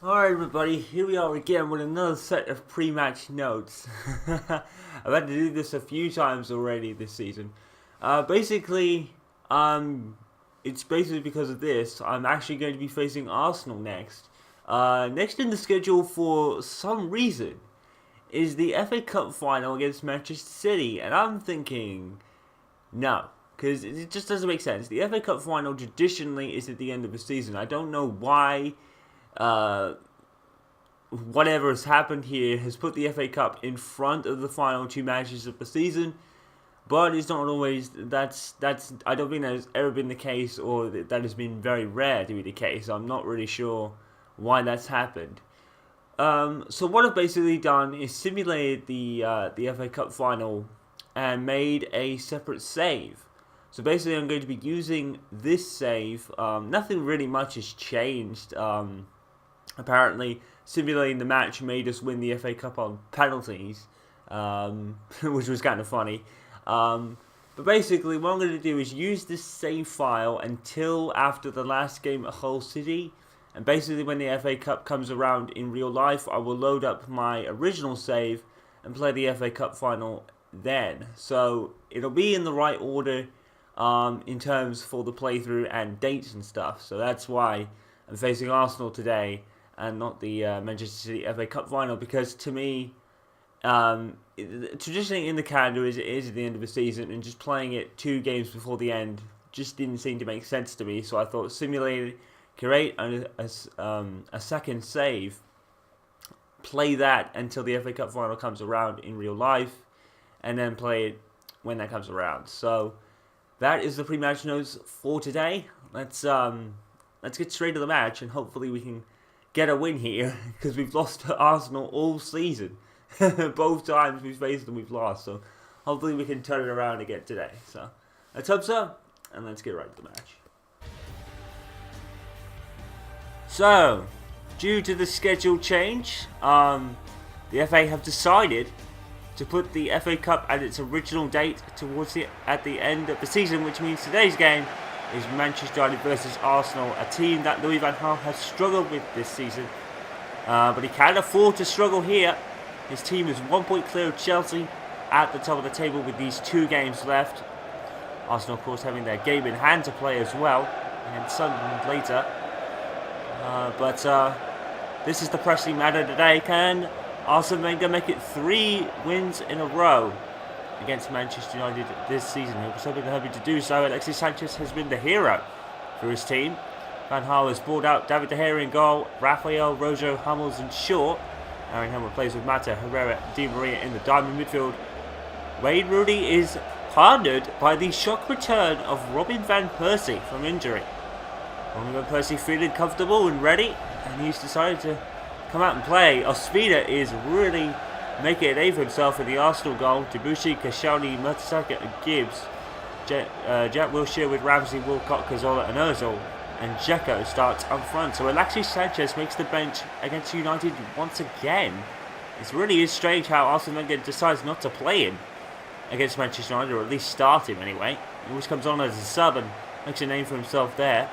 Alright everybody, here we are again with another set of pre-match notes. I've had to do this a few times already this season. Basically, it's basically because of this, I'm actually going to be facing Arsenal next. Next in the schedule for some reason is the FA Cup final against Manchester City, and I'm thinking, no. Because it just doesn't make sense. The FA Cup final traditionally is at the end of the season. I don't know why whatever has happened here has put the FA Cup in front of the final two matches of the season, but it's not always. That's I don't think that has ever been the case, or that has been very rare to be the case. I'm not really sure why that's happened. So what I've basically done is simulated the FA Cup final and made a separate save. So basically, I'm going to be using this save. Nothing really much has changed. Apparently, simulating the match made us win the FA Cup on penalties, which was kind of funny. But basically, what I'm going to do is use this save file until after the last game at Hull City. And basically, when the FA Cup comes around in real life, I will load up my original save and play the FA Cup final then. So it'll be in the right order in terms for the playthrough and dates and stuff. So that's why I'm facing Arsenal today and not the Manchester City FA Cup final, because to me, traditionally in the calendar it is at the end of the season, and just playing it 2 games before the end just didn't seem to make sense to me. So I thought simulate, create a second save, play that until the FA Cup final comes around in real life, and then play it when that comes around. So that is the pre-match notes for today. Let's get straight to the match, and hopefully we can get a win here, because we've lost to Arsenal all season. Both times we've faced them, we've lost. So hopefully we can turn it around again today. So let's hope so, and let's get right to the match. So, due to the schedule change, the FA have decided to put the FA Cup at its original date at the end of the season, which means today's game is Manchester United versus Arsenal, a team that Louis Van Gaal has struggled with this season. But he can't afford to struggle here. His team is 1 point clear of Chelsea at the top of the table with these 2 games left. Arsenal, of course, having their game in hand to play as well, and Sunderland later. But this is the pressing matter today. Can Arsene Wenger make it 3 wins in a row against Manchester United this season? He was hoping to do so. Alexis Sanchez has been the hero for his team. Van Gaal has brought out David De Gea in goal, Rafael, Rojo, Hummels and Shaw. Aaron Hammer plays with Mata, Herrera, Di Maria in the diamond midfield. Wayne Rooney is partnered by the shock return of Robin Van Persie from injury. Robin Van Persie feeling comfortable and ready, and he's decided to come out and play. Ospina is really making a name for himself in the Arsenal goal. Debussy, Koscielny, Mertesacker and Gibbs. Jack Wilshere with Ramsey, Wilcock, Cazorla and Ozil. And Dzeko starts up front. So Alexis Sanchez makes the bench against United once again. It really is strange how Arsene Wenger decides not to play him against Manchester United, or at least start him anyway. He always comes on as a sub and makes a name for himself there.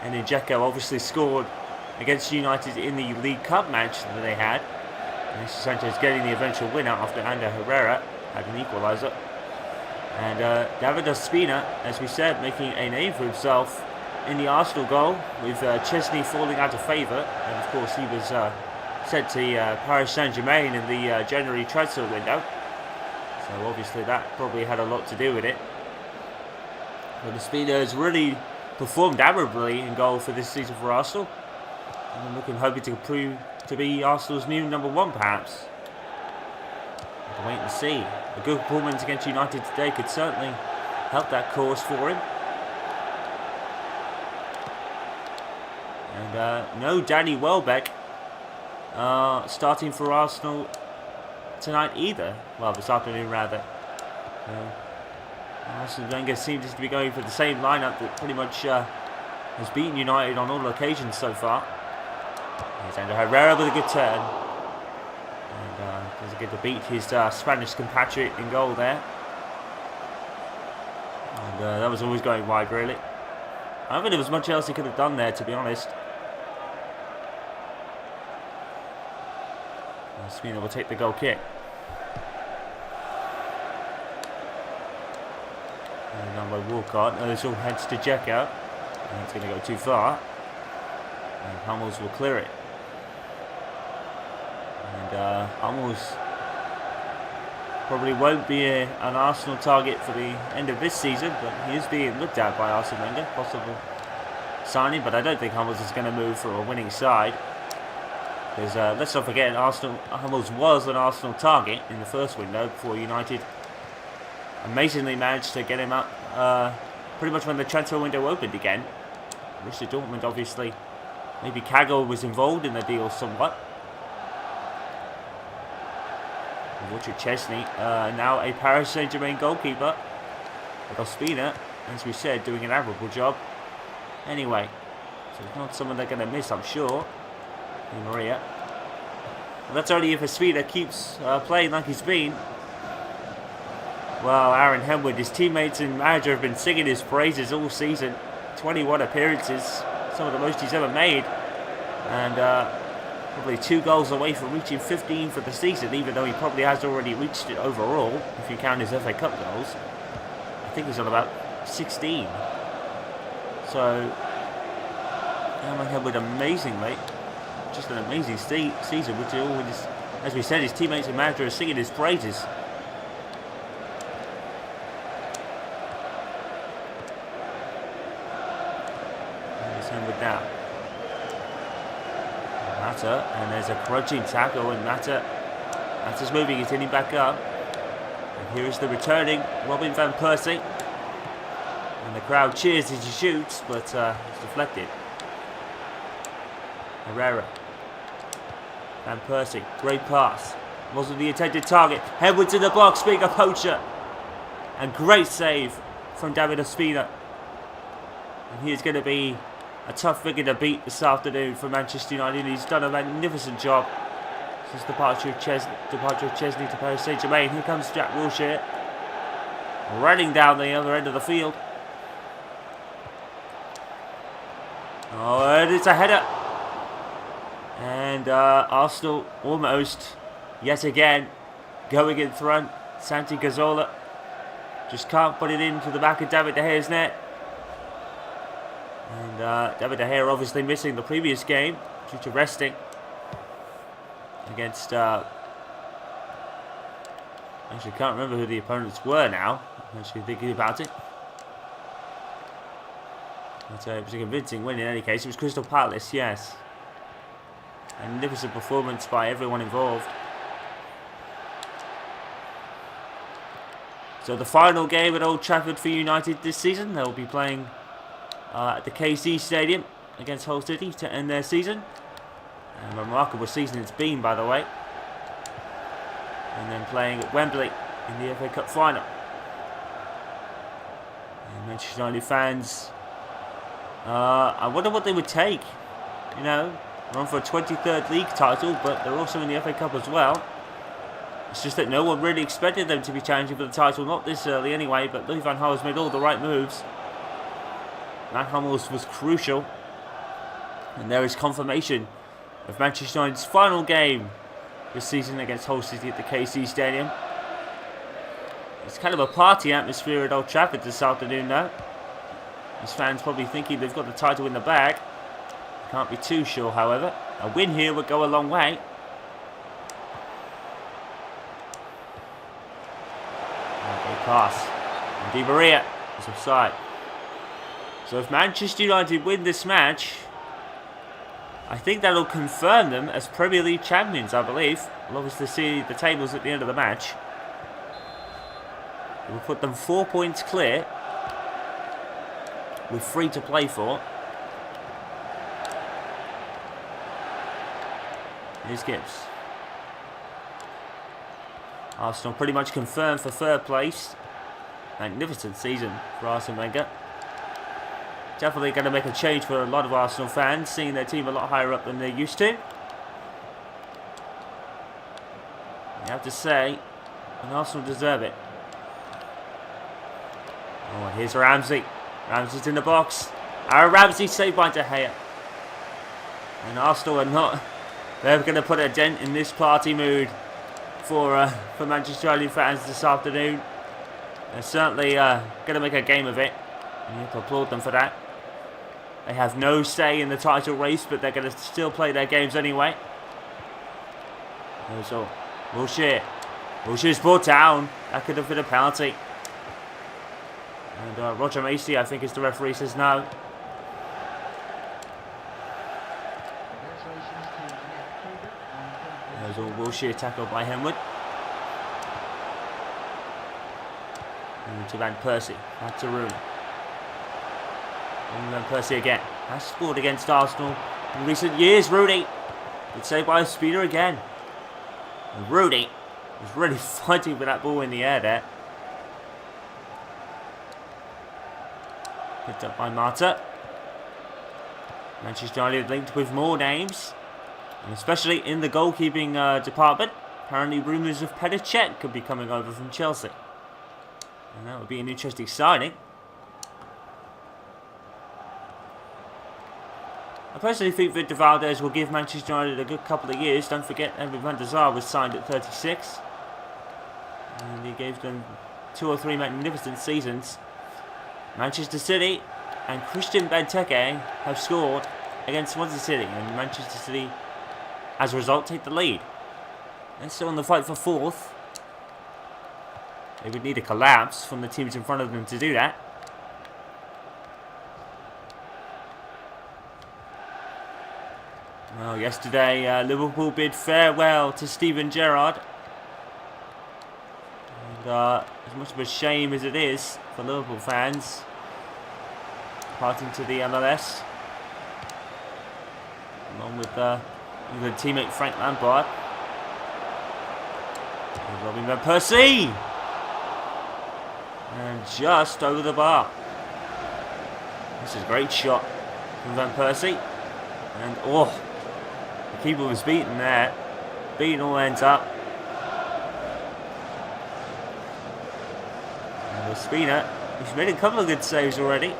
And then Dzeko obviously scored against United in the League Cup match that they had. Alexis Sanchez getting the eventual winner after Ander Herrera had an equaliser. And David Ospina, as we said, making a name for himself in the Arsenal goal, with Chesney falling out of favour. And of course he was sent to Paris Saint-Germain in the January transfer window. So obviously that probably had a lot to do with it. But Ospina has really performed admirably in goal for this season for Arsenal. And I'm hoping to prove to be Arsenal's new number 1 perhaps. We'll wait and see. A good performance against United today could certainly help that cause for him. And no Danny Welbeck starting for Arsenal tonight either. Well, this afternoon rather. Arsene Wenger seems to be going for the same lineup that pretty much has beaten United on all occasions so far. Here's Ander Herrera with a good turn. And doesn't get to beat his Spanish compatriot in goal there. And that was always going wide, really. I don't think there was much else he could have done there, to be honest. Spina will take the goal kick. And now by Walcott. No, this all heads to Dzeko. And it's going to go too far. And Hummels will clear it. And Hummels probably won't be an Arsenal target for the end of this season, but he is being looked at by Arsene Wenger. Possible signing, but I don't think Hummels is going to move for a winning side. Because let's not forget, Hummels was an Arsenal target in the first window before United amazingly managed to get him up pretty much when the transfer window opened again. Mr. Dortmund, obviously, maybe Kaggle was involved in the deal somewhat. Richard Chesney, now a Paris Saint-Germain goalkeeper. But Ospina, as we said, doing an admirable job. Anyway, so it's not someone they're going to miss, I'm sure. Di Maria. And that's only if Ospina keeps playing like he's been. Well, Aaron Henwood, his teammates and manager have been singing his praises all season. 21 appearances, some of the most he's ever made. And probably 2 goals away from reaching 15 for the season, even though he probably has already reached it overall, if you count his FA Cup goals. I think he's on about 16. So, Aaron Henwood amazingly, just an amazing season, which always, as we said, his teammates and manager are singing his praises. Now Mata, and there's a crunching tackle, and Mata's moving, he's hitting back up, and here is the returning Robin van Persie, and the crowd cheers as he shoots, but it's deflected. Herrera, Van Persie, great pass, wasn't the intended target. Edwards in the box, being a poacher, and great save from David Ospina, and he's going to be a tough figure to beat this afternoon for Manchester United. He's done a magnificent job since departure of Chesney to Paris Saint-Germain. Here comes Jack Wilshere, running down the other end of the field. Oh, and it's a header. And Arsenal almost, yet again, going in front. Santi Cazorla just can't put it into the back of David De Gea's net. And David De Gea obviously missing the previous game due to resting against... actually, can't remember who the opponents were now. I'm actually thinking about it. But, it was a convincing win in any case. It was Crystal Palace, yes. A magnificent performance by everyone involved. So the final game at Old Trafford for United this season. They'll be playing at the KC Stadium against Hull City to end their season. And a remarkable season it's been, by the way. And then playing at Wembley in the FA Cup final. And Manchester United fans, I wonder what they would take. You know, they're on for a 23rd league title, but they're also in the FA Cup as well. It's just that no one really expected them to be challenging for the title, not this early anyway, but Louis Van Gaal has made all the right moves. Matt Hummels was crucial, and there is confirmation of Manchester United's final game this season against Hull City at the KC Stadium. It's kind of a party atmosphere at Old Trafford this afternoon now. His fans probably thinking they've got the title in the bag. Can't be too sure, however. A win here would go a long way. Okay, pass. And Di Maria is offside. So if Manchester United win this match, I think that'll confirm them as Premier League champions, I believe. We'll obviously see the tables at the end of the match. It will put them 4 points clear, with 3 to play for. Here's Gibbs. Arsenal pretty much confirmed for 3rd place. Magnificent season for Arsene Wenger. Definitely going to make a change for a lot of Arsenal fans, seeing their team a lot higher up than they're used to. You have to say, and Arsenal deserve it. Oh, here's Ramsey. Ramsey's in the box. Ramsey saved by De Gea. And Arsenal are not They're going to put a dent in this party mood for Manchester United fans this afternoon. They're certainly going to make a game of it. And you have to applaud them for that. They have no say in the title race, but they're going to still play their games anyway. So, Wilshere's brought down. That could have been a penalty. And Roger Macy, I think, is the referee, says no. There's a Wilshere tackle by Henwood. And to Van Persie. Back to Rooney. And Van Persie again. Has scored against Arsenal in recent years. Rooney. Good save by Speeder again. And Rooney was really fighting for that ball in the air there. Picked up by Marta. Manchester United linked with more names. And especially in the goalkeeping department. Apparently rumours of Petr Cech could be coming over from Chelsea. And that would be an interesting signing. I personally think that De Valdez will give Manchester United a good couple of years. Don't forget, Edwin van der Sar was signed at 36. And he gave them 2 or 3 magnificent seasons. Manchester City and Christian Benteke have scored against Swansea City. And Manchester City, as a result, take the lead. They're still in the fight for 4th. They would need a collapse from the teams in front of them to do that. Well, yesterday Liverpool bid farewell to Steven Gerrard. And as much of a shame as it is for Liverpool fans, parting to the MLS, along with England teammate Frank Lampard. And Robin Van Persie! And just over the bar. This is a great shot from Van Persie. And the keeper was beaten there. Beaten all ends up. And Ospina, he's made a couple of good saves already.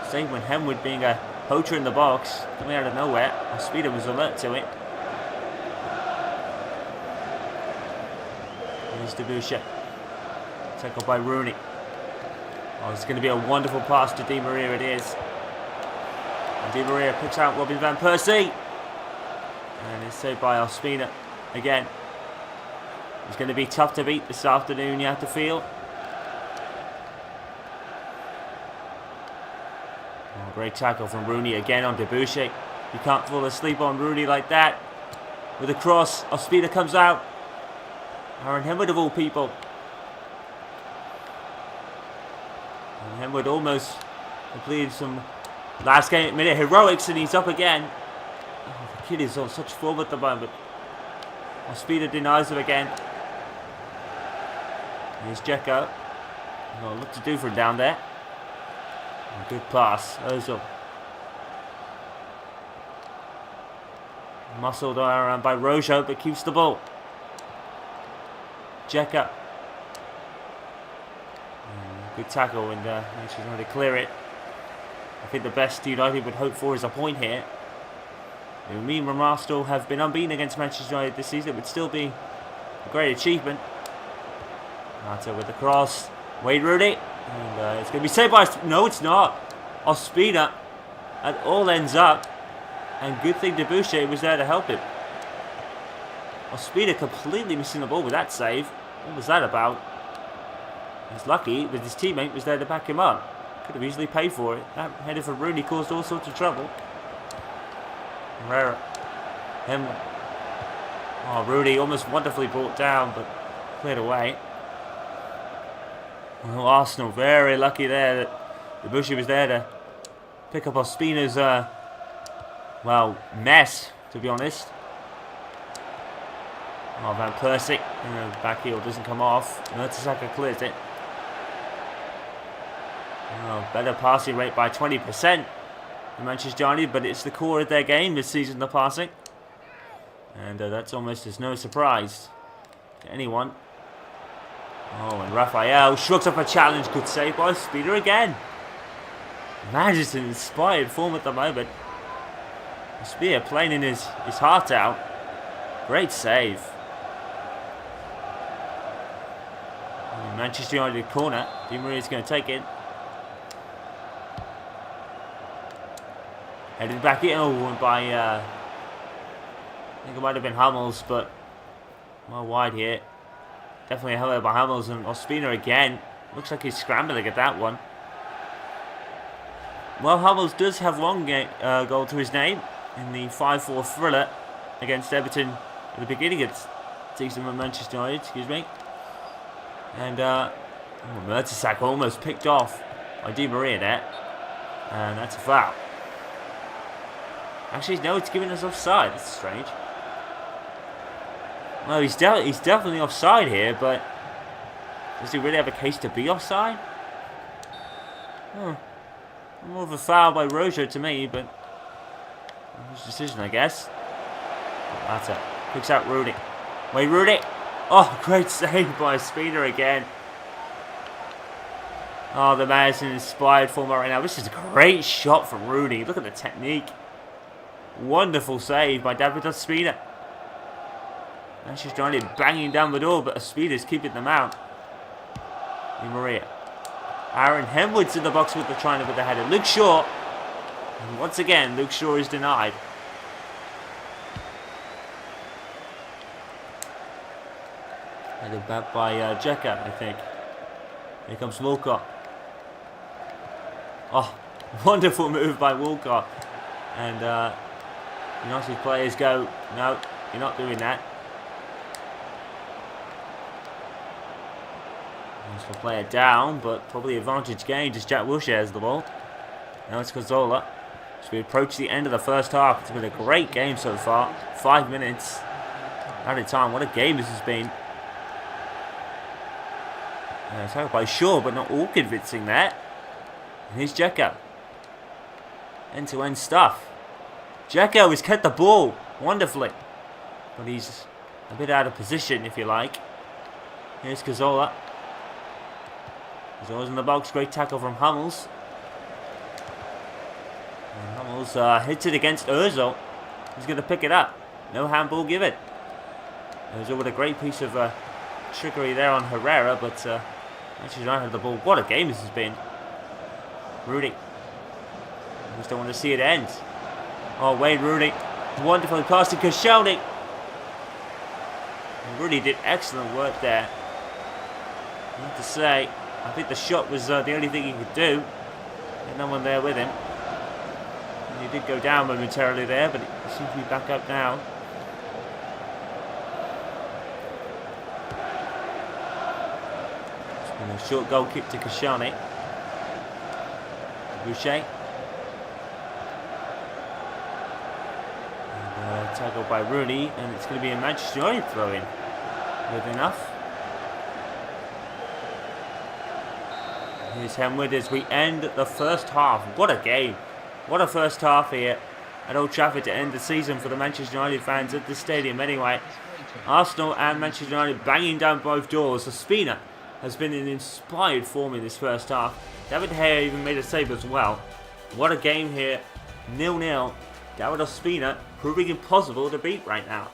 Save when Henwood, being a poacher in the box, coming out of nowhere. Ospina was alert to it. Here's Debuchet. Tackled by Rooney. Oh, it's going to be a wonderful pass to Di Maria, it is. And Di Maria picks out Robin Van Persie. And it's saved by Ospina again. It's going to be tough to beat this afternoon, you have to feel. Oh, great tackle from Rooney again on Debuchet. You can't fall asleep on Rooney like that. With a cross, Ospina comes out. Aaron Henwood of all people. And Henwood almost completed some last minute heroics, and he's up again. Oh, the kid is on such form at the moment. Ospina denies him again. Here's Dzeko. Got a lot to do for him down there. And good pass. Ozil. Muscled around by Rojo, but keeps the ball. Dzeko. Good tackle, and Manchester United clear it. I think the best United would hope for is a point here. It would mean Arsenal have been unbeaten against Manchester United this season. It would still be a great achievement. Marta with the cross. Wayne Rooney. And it's going to be saved by... No, it's not. Ospina. It all ends up. And good thing Debuchet was there to help him. Ospina completely missing the ball with that save. What was that about? He's lucky that his teammate was there to back him up. Could have easily paid for it. That header from Rooney caused all sorts of trouble. Herrera. Henwood. Oh, Rooney almost wonderfully brought down, but cleared away. Well, Arsenal very lucky there that Debuchet was there to pick up Ospina's, mess, to be honest. Oh, Van Persie. Back heel doesn't come off. Mertesacker clears it. Oh, better passing rate by 20% in Manchester United, but it's the core of their game this season, the passing. And that's almost as no surprise to anyone. Oh, and Raphael shrugs up a challenge. Good save by Speeder again. Manchester inspired form at the moment. Spear playing in his heart out. Great save. Manchester United corner. Di Maria's going to take it. Headed back in. Oh, by I think it might have been Hummels, but well wide here. Definitely held by Hummels, and Ospina again. Looks like he's scrambling at that one. Well, Hummels does have one goal to his name in the 5-4 thriller against Everton at the beginning of the season with Manchester United, excuse me. And Mertesacker almost picked off by Di Maria there. And that's a foul. Actually, no, it's giving us offside. That's strange. Well, he's definitely offside here, but does he really have a case to be offside? More of a foul by Rojo to me, but his decision, I guess. That's it. Picks out Rooney. Wait, Rooney. Oh, great save by Spina again. Oh, the man is in inspired form right now. This is a great shot from Rooney. Look at the technique. Wonderful save by David Ospina. Manchester United banging down the door, but Ospina's keeping them out. Di Maria. Aaron Hemwood's in the box with the trying with the header. Luke Shaw. And once again, Luke Shaw is denied. Headed back by Jekka, I think. Here comes Walcott. Oh, wonderful move by Walcott. And United players go, no, you're not doing that. Wants to play it down, but probably advantage gained as Jack Wilshere has the ball. Now it's Cazorla. So we approach the end of the first half. It's been a great game so far. 5 minutes at a time. What a game this has been. Attacked by Shaw, but not all convincing there. And here's Dzeko. End-to-end stuff. Dzeko has kept the ball wonderfully, but he's a bit out of position, if you like. Here's Cazorla. Cazorla's in the box. Great tackle from Hummels. And Hummels hits it against Ozil. He's going to pick it up. No handball given. Ozil with a great piece of trickery there on Herrera, but actually don't have the ball. What a game this has been. Rooney. I just don't want to see it end. Oh, Wayne Rooney. Wonderfully passed to Koscielny. Rooney did excellent work there. I have to say, I think the shot was the only thing he could do. There's no one there with him. And he did go down momentarily there, but he seems to be back up now. It's been a short goal kick to Koscielny. Boucher. Tackled by Rooney, and it's going to be a Manchester United throw-in. Good enough. Here's Hemwood as we end the first half. What a game. What a first half here at Old Trafford to end the season for the Manchester United fans at the stadium anyway. Arsenal and Manchester United banging down both doors. Ospina has been in inspired form in this first half. David De Gea even made a save as well. What a game here. 0-0. David Ospina proving impossible to beat right now.